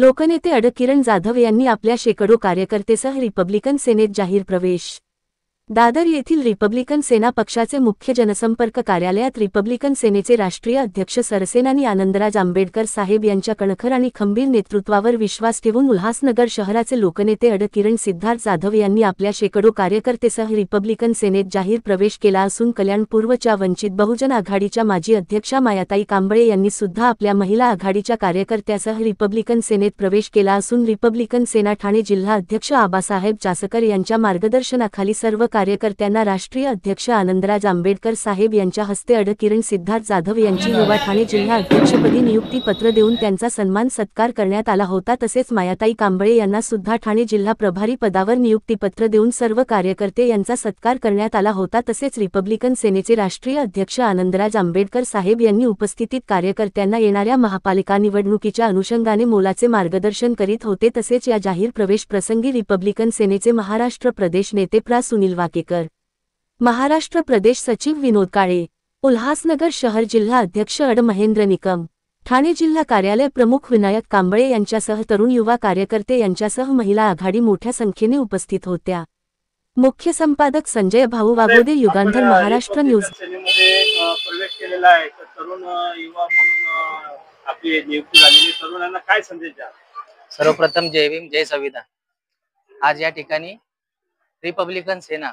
लोकनेते किरण जाधव यांनी आपल्या शेकडो कार्यकर्तेसह रिपब्लिकन सेनेत जाहीर प्रवेश. दादर येथील रिपब्लिकन सेना पक्षाचे मुख्य जनसंपर्क कार्यालयात रिपब्लिकन सेनेचे राष्ट्रीय अध्यक्ष सरसेनानी आनंदराज आंबेडकर साहेब यांच्या कणखर आणि खंबीर नेतृत्वावर विश्वास ठेवून उल्हासनगर शहराचे लोकनेते किरण सिद्धार्थ जाधव यांनी आपल्या शेकडो कार्यकर्तेसह रिपब्लिकन सेनेत जाहीर प्रवेश केला असून कल्याण पूर्वच्या वंचित बहुजन आघाडीच्या माजी अध्यक्षा मायाताई कांबळे यांनी सुद्धा आपल्या महिला आघाडीच्या कार्यकर्त्यासह रिपब्लिकन सेनेत प्रवेश केला असून रिपब्लिकन सेना ठाणे जिल्हा अध्यक्ष आबासाहेब चासकर यांच्या मार्गदर्शनाखाली सर्व कार्यकर्त्यांना राष्ट्रीय अध्यक्ष आनंदराज आंबेडकर साहेब यांच्या हस्ते किरण सिद्धार्थ जाधव यांची युवा ठाणे जिल्हा अध्यक्षपदी नियुक्ती पत्र देऊन त्यांचा सन्मान सत्कार करण्यात आला होता. तसेच मायाताई कांबळे यांना सुद्धा ठाणे जिल्हा प्रभारी पदावर नियुक्तीपत्र देऊन सर्व कार्यकर्ते यांचा सत्कार करण्यात आला होता. तसेच रिपब्लिकन सेनेचे राष्ट्रीय अध्यक्ष आनंदराज आंबेडकर साहेब यांनी उपस्थितीत कार्यकर्त्यांना येणाऱ्या महापालिका निवडणुकीच्या अनुषंगाने मोलाचे मार्गदर्शन करीत होते. तसेच या जाहीर प्रवेश प्रसंगी रिपब्लिकन सेनेचे महाराष्ट्र प्रदेश नेते प्रा. सुनील वाकेकर, महाराष्ट्र प्रदेश सचिव विनोद काळे, उल्हासनगर शहर जिल्हा अध्यक्ष महेंद्र निकम, ठाणे जिल्हा कार्यालय प्रमुख विनायक कांबळे यांच्यासह तरुण युवा कार्यकर्ते यांच्यासह महिला आघाडी मोठ्या संख्येने उपस्थित होत्या. मुख्य संपादक संजय भाऊ वागोदे, युगांधर, महाराष्ट्र न्यूज. प्रवेश केलेला आहे तर तरुण युवा म्हणून आपली नियुक्ती झालेली तरुणांना काय संदेश द्या? सर्वप्रथम जय भीम, जय संविधान. आज या ठिकाणी रिपब्लिकन सेना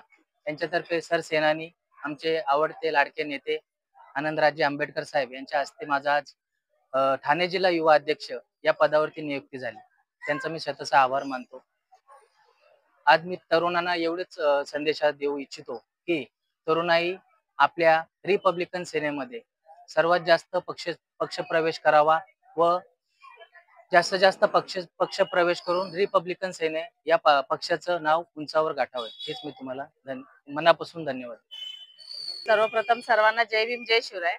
यांच्यातर्फे सरसेनानी आमचे आवडते लाडके नेते आनंदराजे आंबेडकर साहेब यांच्या हस्ते माझा आज ठाणे जिल्हा युवा अध्यक्ष या पदावरती नियुक्ती झाली. त्यांचा मी स्वतःचा आभार मानतो. आज मी तरुणांना एवढेच संदेश देऊ इच्छितो की तरुणाई आपल्या रिपब्लिकन सेनेमध्ये सर्वात जास्त पक्ष प्रवेश करावा व जास्तीत जास्त पक्ष प्रवेश करून रिपब्लिकन सेने या पक्षाचं नाव उंचावर गाठावे. हेच मी तुम्हाला मनापासून धन्यवाद. सर्वप्रथम सर्वांना जय भीम, जय शिवराय.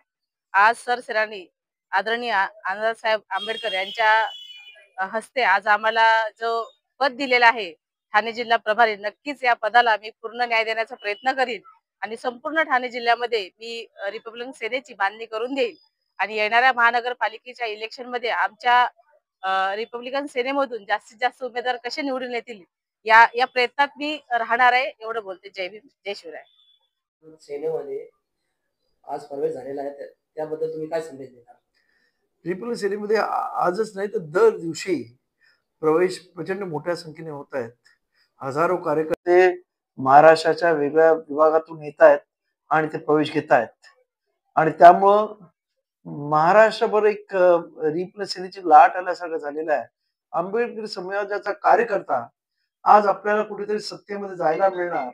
आज सरसेनानी आदरणीय आनंदराज साहेब आंबेडकर यांच्या हस्ते आज आम्हाला जो पद दिलेला आहे ठाणे जिल्हा प्रभारी, नक्कीच या पदाला मी पूर्ण न्याय देण्याचा प्रयत्न करीन आणि संपूर्ण ठाणे जिल्ह्यामध्ये मी रिपब्लिकन सेनेची बांधणी करून देईल आणि येणाऱ्या महानगरपालिकेच्या इलेक्शन मध्ये आमच्या रिपब्लिकन सेनेमधून जास्तीत जास्त उमेदवार कसे निवडून येतील या प्रयत्नात मी राहणार आहे. एवढं बोलते. जय भीम, जय शिवराय. सेनेमध्ये आज प्रवेश झालेला आहे त्याबद्दल तुम्ही काय संदेश देणार? रिपब्लिकन सेनेमध्ये आजच नाही तर दर दिवशी प्रवेश प्रचंड मोठ्या संख्येने होत आहेत. हजारो कार्यकर्ते महाराष्ट्राच्या वेगळ्या विभागातून येत आहेत आणि ते प्रवेश घेत आहेत आणि त्यामुळं महाराष्ट्रभर एक रिपब्लिकन सेनेची लाट आल्यासारखं झालेलं आहे. आंबेडकरी समाजाचा कार्यकर्ता आज आपल्याला कुठेतरी सत्तेमध्ये जायला मिळणार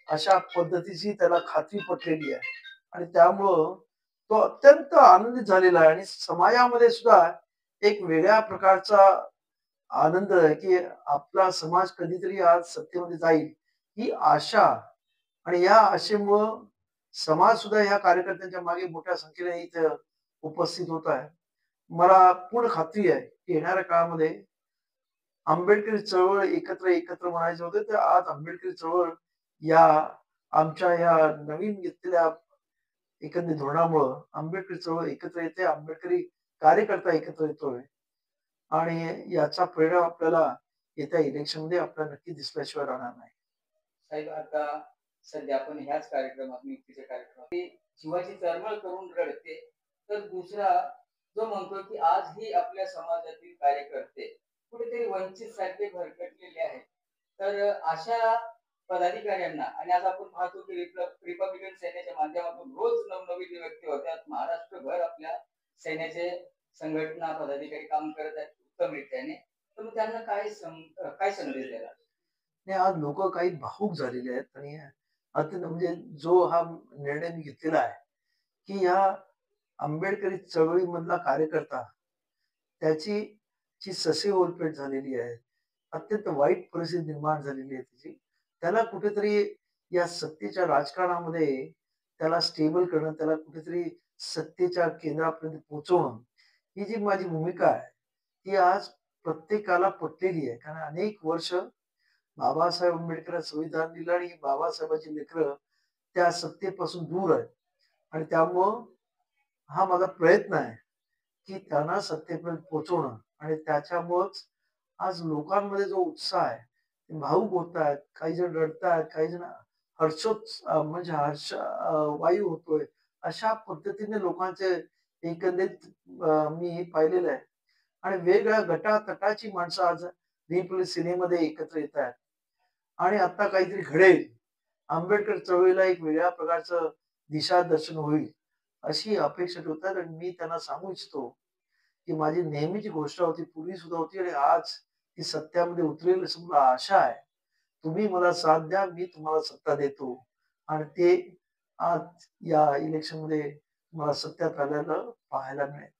अशा पद्धतीची त्याला खात्री पटलेली आहे आणि त्यामुळं तो अत्यंत आनंदित झालेला आहे आणि समाजामध्ये सुद्धा एक वेगळ्या प्रकारचा आनंद आहे की आपला समाज कधीतरी आज सत्तेमध्ये जाईल ही आशा आणि या आशेमुळं समाज सुद्धा ह्या कार्यकर्त्यांच्या मागे मोठ्या संख्येने इथे उपस्थित होत आहे. मला पूर्ण खात्री आहे की येणाऱ्या काळामध्ये आंबेडकरी चळवळ एकत्र म्हणायचे होते तर आज आंबेडकरी चळवळ या आमच्या या नवीन घेतलेल्या एकंदरीत धोरणामुळं आंबेडकरी चळवळ एकत्र येते, आंबेडकरी कार्यकर्ता एकत्र येतोय आणि याचा परिणाम आपल्याला येत्या इलेक्शन मध्ये आपल्याला नक्की दिसल्याशिवाय राहणार नाही. साहेब, आता सध्या आपण ह्याच कार्यक्रमात नियुक्तीच्या कार्यक्रमात शिवाजी तळमळ करून रडते तर दुसरा जो म्हणतो की आज ही आपल्या समाजातील कार्यकर्ते कुठेतरी वंचित सारखे भरकटलेले आहेत. तर अशा पदाधिकाऱ्यांना आणि आज आपण पाहतो की रिपब्लिकन सेनेच्या माध्यमातून रोज नवनवीन व्यक्ती होत्यात. महाराष्ट्रभर आपल्या सेनेचे संघटना पदाधिकारी काम करत आहेत उत्तमरित्याने. तर मग त्यांना काय संदेश देणार? नाही, आज लोक काही भावुक झालेले आहेत आणि अत्यंत म्हणजे जो हा निर्णय मी घेतलेला आहे की या आंबेडकरी चळवळीमधला कार्यकर्ता त्याची जी ससे ओलपेट झालेली आहे, अत्यंत वाईट परिस्थिती निर्माण झालेली आहे त्याची, त्याला कुठेतरी या सत्तेच्या राजकारणामध्ये त्याला स्टेबल करणं, त्याला कुठेतरी सत्तेच्या केंद्रापर्यंत पोहोचवणं ही जी माझी भूमिका आहे ती आज प्रत्येकाला पटलेली आहे. कारण अनेक वर्ष बाबासाहेब आंबेडकर संविधान दिलं आणि बाबासाहेबांची लेकरं त्या सत्तेपासून दूर आहेत आणि त्यामुळं हा माझा प्रयत्न आहे की त्यांना सत्तेपर्यंत पोहोचवणं आणि त्याच्यामुळेच आज लोकांमध्ये जो उत्साह आहे ते भावुक होत आहेत, काही जण रडतायत, काही जण म्हणजे वायू होतोय. अशा पद्धतीने लोकांचे एकंदरीत मी पाहिलेलं आहे. आणि वेगवेगळ्या गटातटाची माणसं आज रिपब्लिक सिनेमध्ये एकत्र येत आहेत आणि आता काहीतरी घडेल. आंबेडकर चळवळीला एक वेगळ्या प्रकारचं दिशादर्शन होईल अशी अपेक्षा ठेवतात आणि मी त्यांना सांगू इच्छितो की माझी नेहमीची गोष्ट होती, पूर्वी सुद्धा होती आणि आज ती सत्यामध्ये उतरेल असं मला आशा आहे. तुम्ही मला साथ द्या, मी तुम्हाला सत्ता देतो आणि ते आज या इलेक्शनमध्ये मला सत्यात आल्याला पाहायला मिळेल.